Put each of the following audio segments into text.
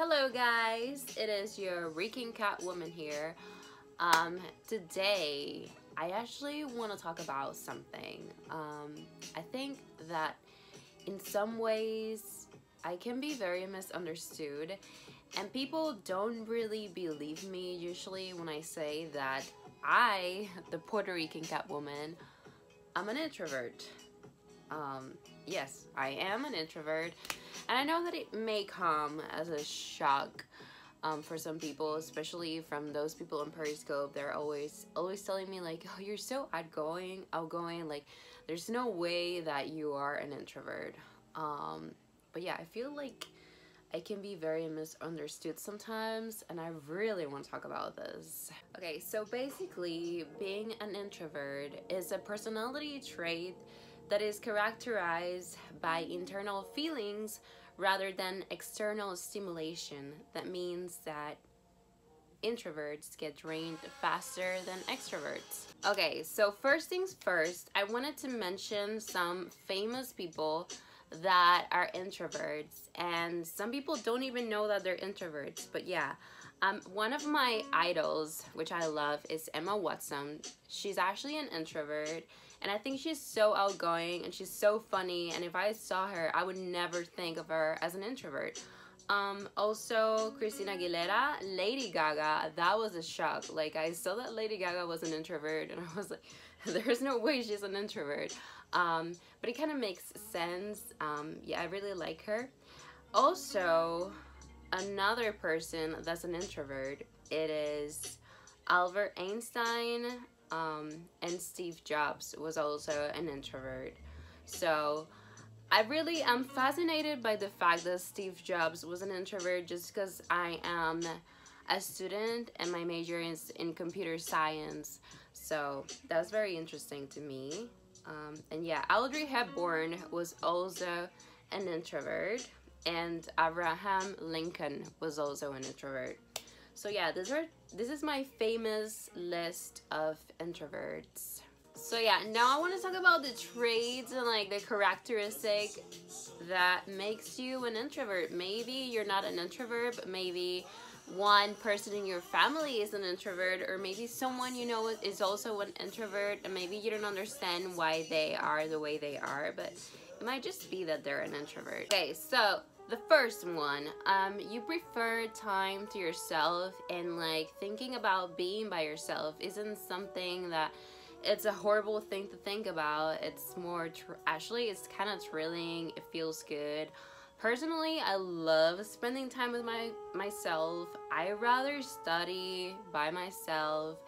Hello guys, it is your Reeking Cat Woman here. Today I actually want to talk about something. I think that in some ways I can be very misunderstood and people don't really believe me usually when I say that I, the Puerto Rican cat woman, I'm an introvert. Yes, I am an introvert, and I know that it may come as a shock for some people, especially from those people on Periscope. They're always telling me like, oh, you're so outgoing, like there's no way that you are an introvert. But yeah, I feel like I can be very misunderstood sometimes, and I really want to talk about this. Okay, so basically being an introvert is a personality trait that is characterized by internal feelings rather than external stimulation. That means that introverts get drained faster than extroverts. Okay, so first things first, I wanted to mention some famous people that are introverts, and some people don't even know that they're introverts, but yeah. One of my idols, which I love, is Emma Watson. She's actually an introvert, and I think she's so outgoing and she's so funny, and if I saw her, I would never think of her as an introvert. Also, Christina Aguilera, Lady Gaga, that was a shock. Like, I saw that Lady Gaga was an introvert, and I was like, there's no way she's an introvert. But it kind of makes sense. Yeah, I really like her. Also, another person that's an introvert, it is Albert Einstein, and Steve Jobs was also an introvert. So I really am fascinated by the fact that Steve Jobs was an introvert, just because I am a student and my major is in computer science. So that's very interesting to me. And yeah, Audrey Hepburn was also an introvert, and Abraham Lincoln was also an introvert. So yeah, this is my famous list of introverts. So yeah, now I want to talk about the traits and like the characteristic that makes you an introvert. Maybe you're not an introvert, but maybe one person in your family is an introvert, or maybe someone you know is also an introvert, and maybe you don't understand why they are the way they are, but it might just be that they're an introvert. Okay, so the first one, you prefer time to yourself, and like thinking about being by yourself isn't something that it's a horrible thing to think about. It's more, actually it's kind of thrilling, it feels good. Personally, I love spending time with myself. I rather study by myself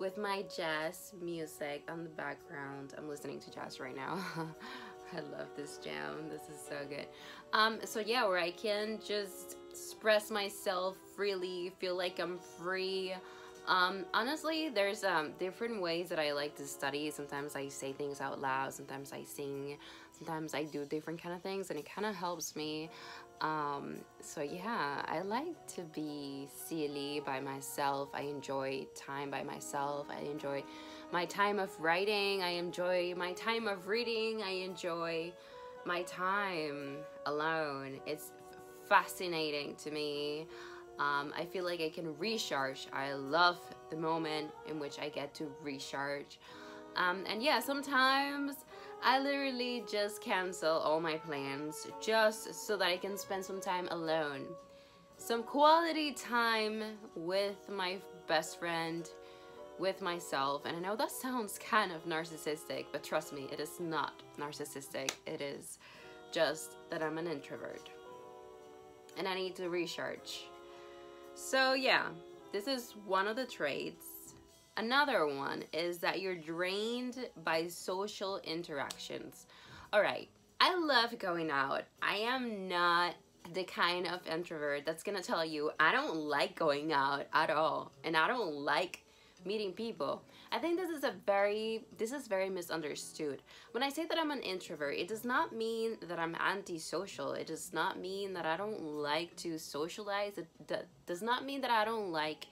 with my jazz music on the background. I'm listening to jazz right now. I love this jam. This is so good. So yeah, where I can just express myself freely, feel like I'm free. Honestly, there's different ways that I like to study. Sometimes I say things out loud, sometimes I sing, sometimes I do different kind of things, and it kind of helps me. So yeah, I like to be silly by myself. I enjoy time by myself. I enjoy my time of writing. I enjoy my time of reading. I enjoy my time alone. It's fascinating to me. I feel like I can recharge. I love the moment in which I get to recharge. And yeah, sometimes I literally just cancel all my plans just so that I can spend some time alone. Some quality time with my best friend, with myself. And I know that sounds kind of narcissistic, but trust me, it is not narcissistic. It is just that I'm an introvert and I need to recharge. So yeah, this is one of the traits. Another one is that you're drained by social interactions. Alright, I love going out. I am not the kind of introvert that's gonna tell you I don't like going out at all, and I don't like meeting people. I think this is very misunderstood. When I say that I'm an introvert, it does not mean that I'm antisocial. It does not mean that I don't like to socialize. It does not mean that I don't like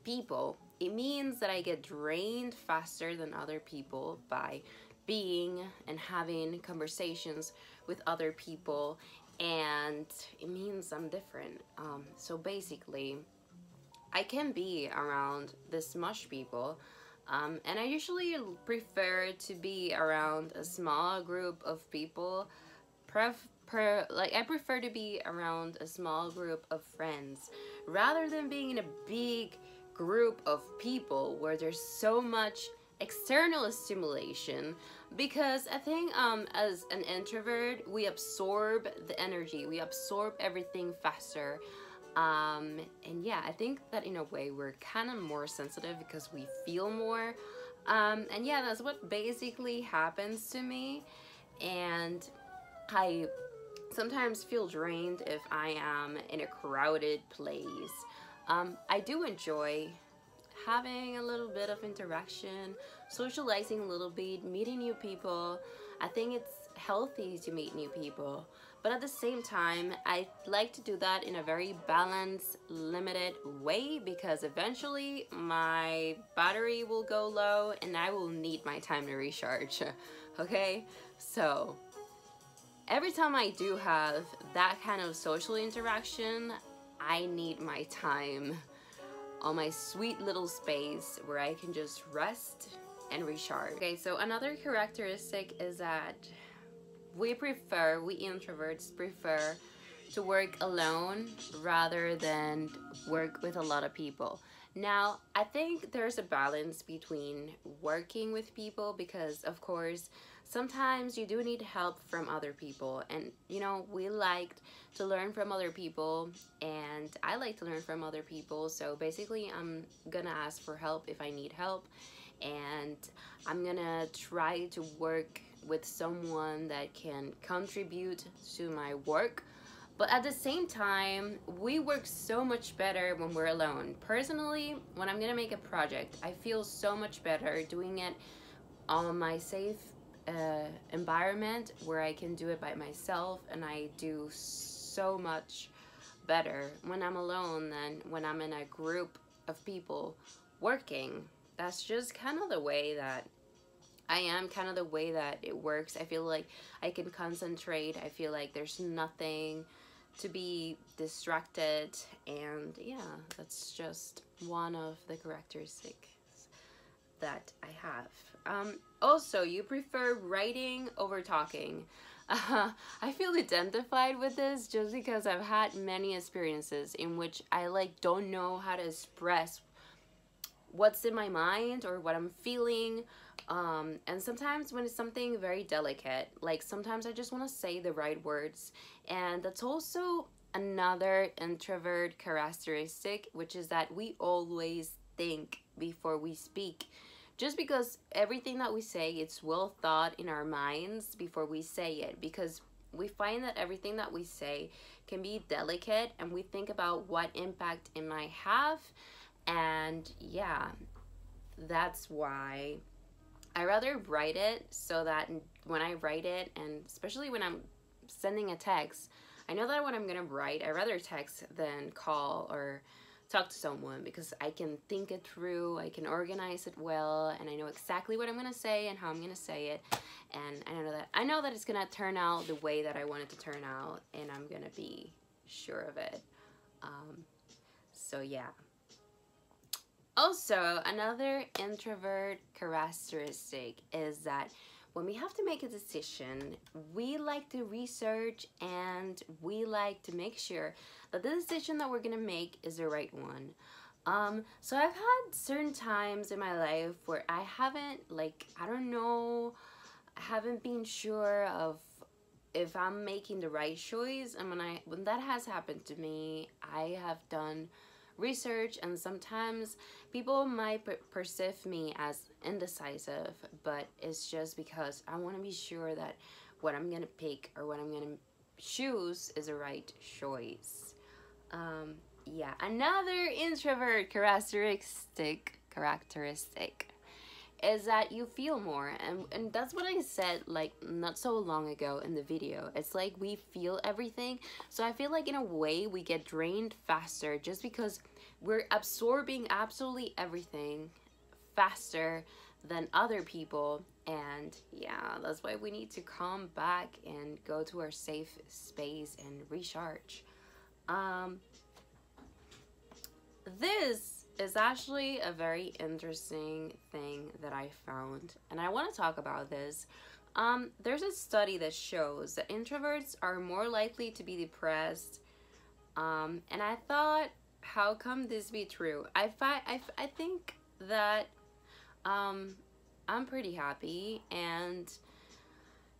people. It means that I get drained faster than other people by being and having conversations with other people and it means I'm different. So basically, I can be around this much people, and I usually prefer to be around a small group of people. Like I prefer to be around a small group of friends rather than being in a big group of people where there's so much external stimulation, because I think as an introvert we absorb the energy, we absorb everything faster, and yeah, I think that in a way we're kind of more sensitive because we feel more, and yeah, that's what basically happens to me. And I sometimes feel drained if I am in a crowded place. I do enjoy having a little bit of interaction, socializing a little bit, meeting new people. I think it's healthy to meet new people. But at the same time, I like to do that in a very balanced, limited way, because eventually my battery will go low and I will need my time to recharge. Okay? So every time I do have that kind of social interaction, I need my time on my sweet little space where I can just rest and recharge. Okay, so another characteristic is that we introverts prefer to work alone rather than work with a lot of people. Now, I think there's a balance between working with people, because of course sometimes you do need help from other people, and you know, we like to learn from other people, and I like to learn from other people. So basically I'm gonna ask for help if I need help, and I'm gonna try to work with someone that can contribute to my work. But at the same time, we work so much better when we're alone. Personally, when I'm gonna make a project, I feel so much better doing it on my safe environment where I can do it by myself, and I do so much better when I'm alone than when I'm in a group of people working. That's just kind of the way that I am, kind of the way that it works. I feel like I can concentrate. I feel like there's nothing to be distracted, and yeah, that's just one of the characteristics that I have. Also, you prefer writing over talking. I feel identified with this just because I've had many experiences in which I don't know how to express what's in my mind or what I'm feeling, and sometimes when it's something very delicate, like sometimes I just want to say the right words. And that's also another introvert characteristic, which is that we always think before we speak, just because everything that we say, it's well thought in our minds before we say it, because we find that everything that we say can be delicate, and we think about what impact it might have. And yeah, that's why I rather write it, so that when I write it, and especially when I'm sending a text, I know that what I'm gonna write, I rather text than call or talk to someone, because I can think it through, I can organize it well, and I know exactly what I'm gonna say and how I'm gonna say it, and I know that it's gonna turn out the way that I want it to turn out, and I'm gonna be sure of it. So yeah. Also, another introvert characteristic is that when we have to make a decision, we like to research and we like to make sure that the decision that we're gonna make is the right one. So I've had certain times in my life where I haven't, I don't know, I haven't been sure of if I'm making the right choice, and when that has happened to me, I have done research, and sometimes people might perceive me as indecisive, but it's just because I want to be sure that what I'm gonna pick or what I'm gonna choose is the right choice. Yeah, another introvert characteristic is that you feel more, and that's what I said not so long ago in the video. It's like we feel everything, so I feel like in a way we get drained faster just because we're absorbing absolutely everything faster than other people, And yeah, that's why we need to come back and go to our safe space and recharge. This is actually a very interesting thing that I found, and I want to talk about this. There's a study that shows that introverts are more likely to be depressed. And I thought, how come this be true? I think that I'm pretty happy, and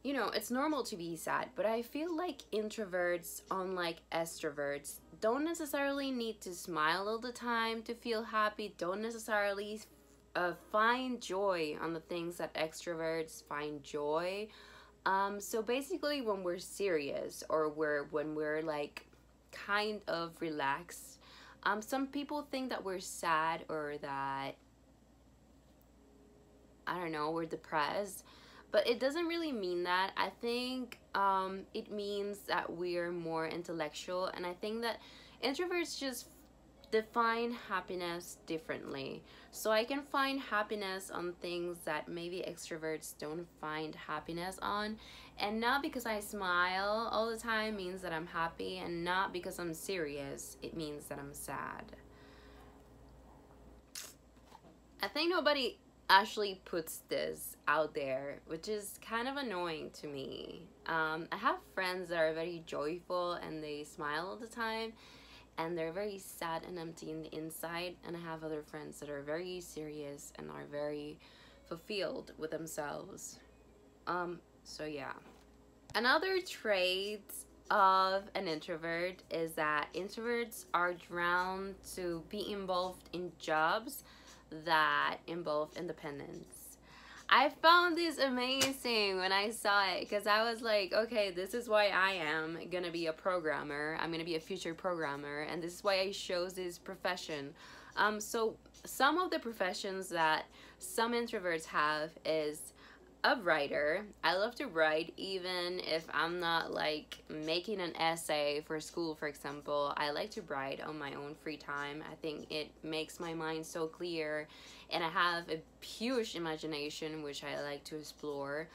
you know, it's normal to be sad, but I feel like introverts, unlike extroverts, don't necessarily need to smile all the time to feel happy, don't necessarily find joy on the things that extroverts find joy. So basically, when we're serious, or when we're like kind of relaxed, some people think that we're sad, or that, I don't know, we're depressed. But it doesn't really mean that. I think it means that we're more intellectual, and I think that introverts just define happiness differently. So I can find happiness on things that maybe extroverts don't find happiness on. And not because I smile all the time means that I'm happy, and not because I'm serious it means that I'm sad. I think nobody actually puts this out there, which is kind of annoying to me. I have friends that are very joyful and they smile all the time, and they're very sad and empty in the inside. And I have other friends that are very serious and are very fulfilled with themselves. So yeah. Another trait of an introvert is that introverts are drawn to be involved in jobs that involve independence. I found this amazing when I saw it, because I was like, okay, this is why I am gonna be a programmer. I'm gonna be a future programmer, and this is why I chose this profession. So some of the professions that some introverts have is a writer. I love to write, even if I'm not like making an essay for school, for example. I like to write on my own free time. I think it makes my mind so clear, and I have a huge imagination which I like to explore.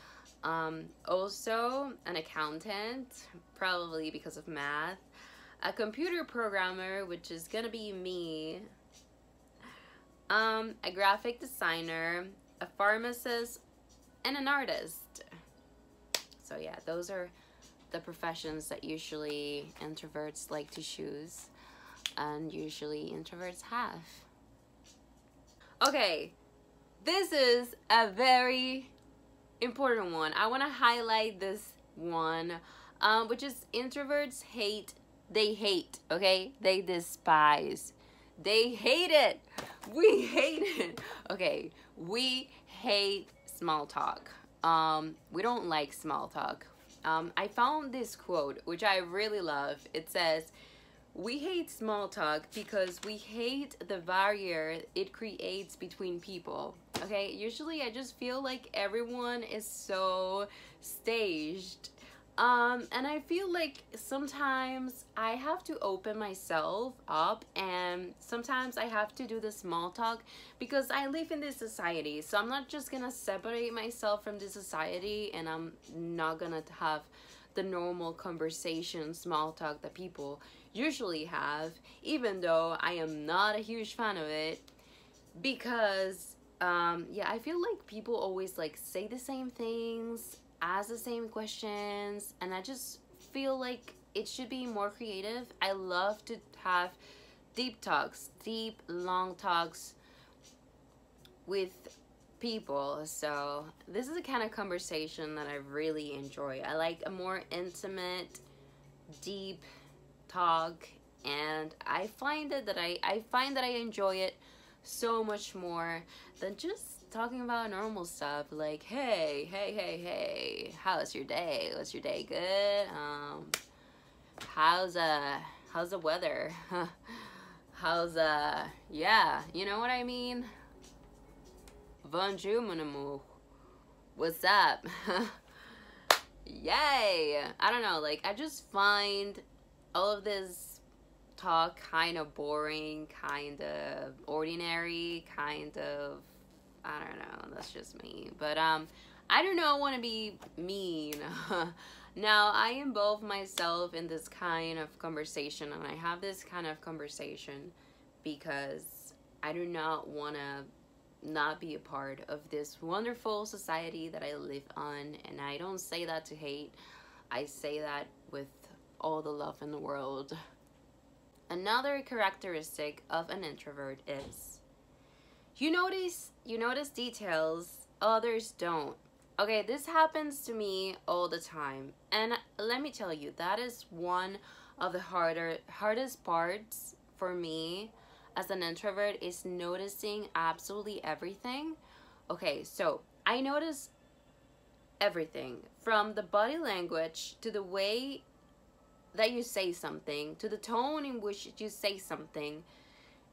Also an accountant, probably because of math. A computer programmer, which is gonna be me. A graphic designer, a pharmacist, and an artist. So yeah, those are the professions that usually introverts like to choose, and usually introverts have. Okay, this is a very important one. I want to highlight this one, which is introverts hate. They hate, okay? They despise. They hate it. We hate it. Okay, we hate small talk. We don't like small talk. I found this quote, which I really love. It says, "We hate small talk because we hate the barrier it creates between people." Okay, usually I just feel like everyone is so staged. And I feel like sometimes I have to open myself up, and sometimes I have to do the small talk because I live in this society. So I'm not just gonna separate myself from this society, and I'm not gonna have the normal conversation, small talk that people usually have, even though I am not a huge fan of it, because yeah, I feel like people always like say the same things, ask the same questions, and I just feel like it should be more creative. I love to have deep talks, deep, long talks with people. So this is the kind of conversation that I really enjoy. I like a more intimate, deep talk, and I find that I enjoy it so much more than just talking about normal stuff like, hey, how's your day? Was your day good? How's the weather? How's yeah, you know what I mean? Bonjour, mon amour. What's up? Yay! I don't know, like, I just find all of this talk kind of boring, kind of ordinary, kind of, I don't know, that's just me. But I do not want to be mean. Now, I involve myself in this kind of conversation, and I have this kind of conversation because I do not want to not be a part of this wonderful society that I live on. And I don't say that to hate. I say that with all the love in the world. Another characteristic of an introvert is you notice details others don't. Okay, this happens to me all the time. And let me tell you, that is one of the hardest parts for me as an introvert, is noticing absolutely everything. Okay, so I notice everything from the body language to the way that you say something, to the tone in which you say something.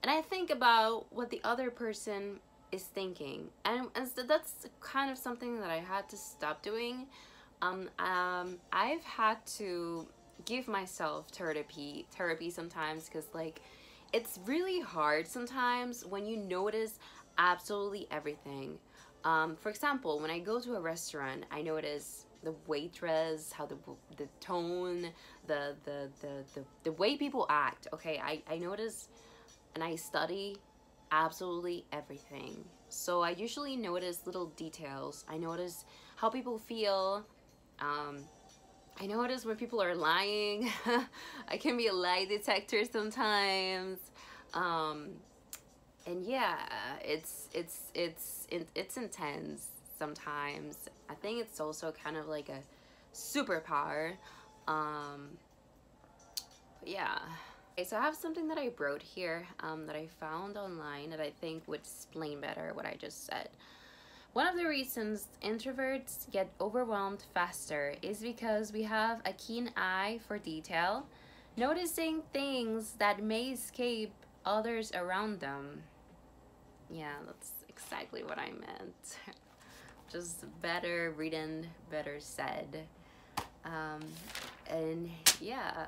And I think about what the other person is thinking, and so that's kind of something that I had to stop doing. I've had to give myself therapy sometimes, because like it's really hard sometimes when you notice absolutely everything. For example, when I go to a restaurant, I notice the waitress, how the tone, the way people act. Okay, I notice and I study absolutely everything. So I usually notice little details. I notice how people feel. I notice when people are lying. I can be a lie detector sometimes. And yeah, it's intense sometimes. I think it's also kind of like a superpower. Yeah. Okay, so I have something that I wrote here that I found online that I think would explain better what I just said. One of the reasons introverts get overwhelmed faster is because we have a keen eye for detail, noticing things that may escape others around them. Yeah, that's exactly what I meant. Just better written, better said. And yeah.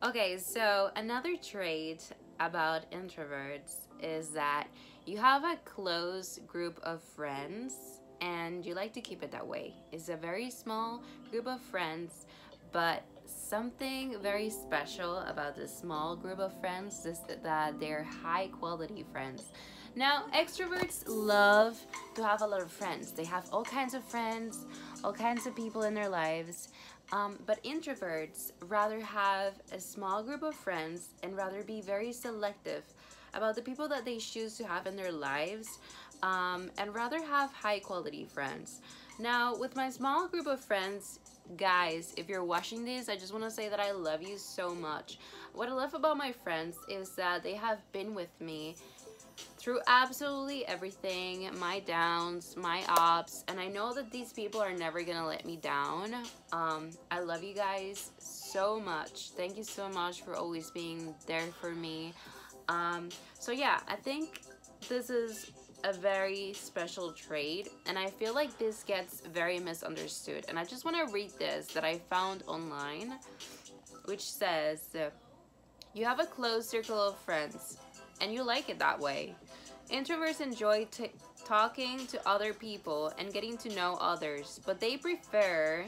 Okay, so another trait about introverts is that you have a close group of friends and you like to keep it that way. It's a very small group of friends, but something very special about this small group of friends is that they're high quality friends. Now, extroverts love to have a lot of friends. They have all kinds of friends, all kinds of people in their lives. But introverts rather have a small group of friends and rather be very selective about the people that they choose to have in their lives, and rather have high quality friends. Now, with my small group of friends, guys, if you're watching this, I just want to say that I love you so much. What I love about my friends is that they have been with me through absolutely everything, my downs, my ups, and I know that these people are never gonna let me down. I love you guys so much. Thank you so much for always being there for me. So yeah, I think this is a very special trait, and I feel like this gets very misunderstood. And I just want to read this that I found online, which says, you have a close circle of friends and you like it that way. Introverts enjoy talking to other people and getting to know others, but they prefer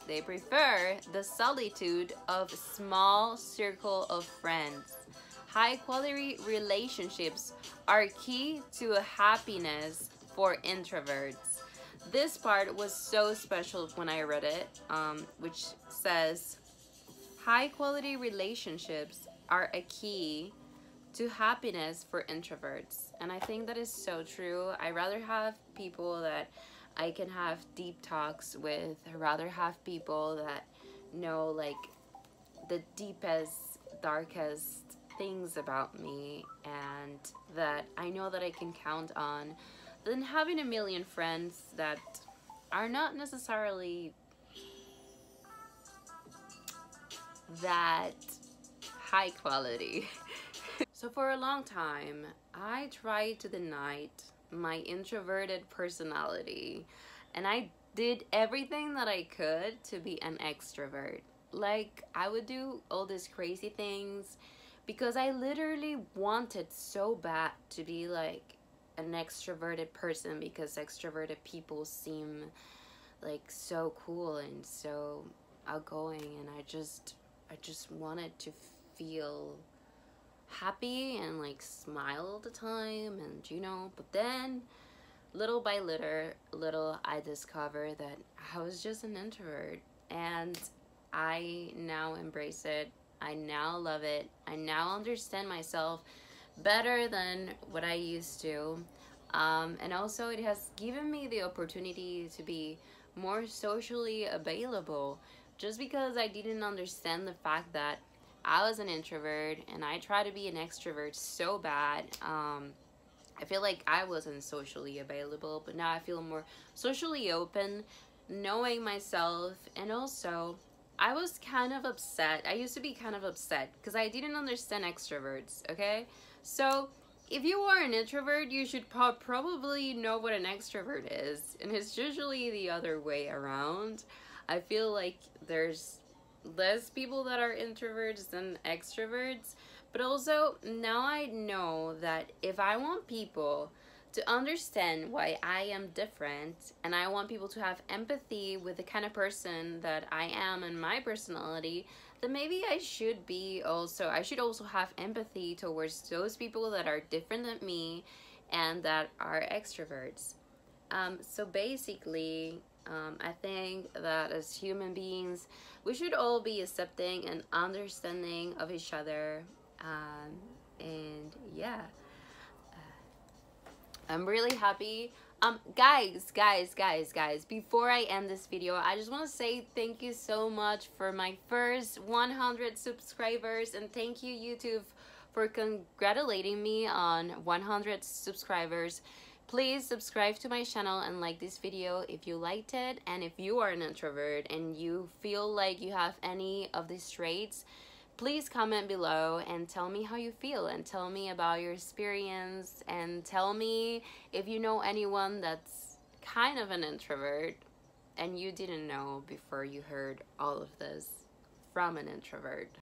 the solitude of a small circle of friends. High quality relationships are key to a happiness for introverts. This part was so special when I read it, which says, high quality relationships are a key to happiness for introverts. And I think that is so true. I rather have people that I can have deep talks with. I rather have people that know like the deepest, darkest things about me and that I know that I can count on, than having a million friends that are not necessarily that high quality. So for a long time, I tried to deny my introverted personality, and I did everything that I could to be an extrovert. Like, I would do all these crazy things because I literally wanted so bad to be like an extroverted person, because extroverted people seem like so cool and so outgoing, and I just wanted to feel happy and like smile all the time, and you know, but then little by little I discovered that I was just an introvert, and I now embrace it. I now love it. I now understand myself better than what I used to. And also it has given me the opportunity to be more socially available, just because I didn't understand the fact that I was an introvert and I try to be an extrovert so bad. I feel like I wasn't socially available, but now I feel more socially open, knowing myself. And also, I was kind of upset. I used to be kind of upset because I didn't understand extroverts, okay? So, if you are an introvert, you should probably know what an extrovert is. And it's usually the other way around. I feel like there's less people that are introverts than extroverts. But also, now I know that if I want people to understand why I am different, and I want people to have empathy with the kind of person that I am and my personality, then maybe I should also have empathy towards those people that are different than me and that are extroverts. So basically, I think that as human beings, we should all be accepting and understanding of each other. And yeah, I'm really happy. Guys, before I end this video, I just want to say thank you so much for my first 100 subscribers, and thank you, YouTube, for congratulating me on 100 subscribers. Please subscribe to my channel and like this video if you liked it. And if you are an introvert and you feel like you have any of these traits, please comment below and tell me how you feel, and tell me about your experience, and tell me if you know anyone that's kind of an introvert and you didn't know before you heard all of this from an introvert.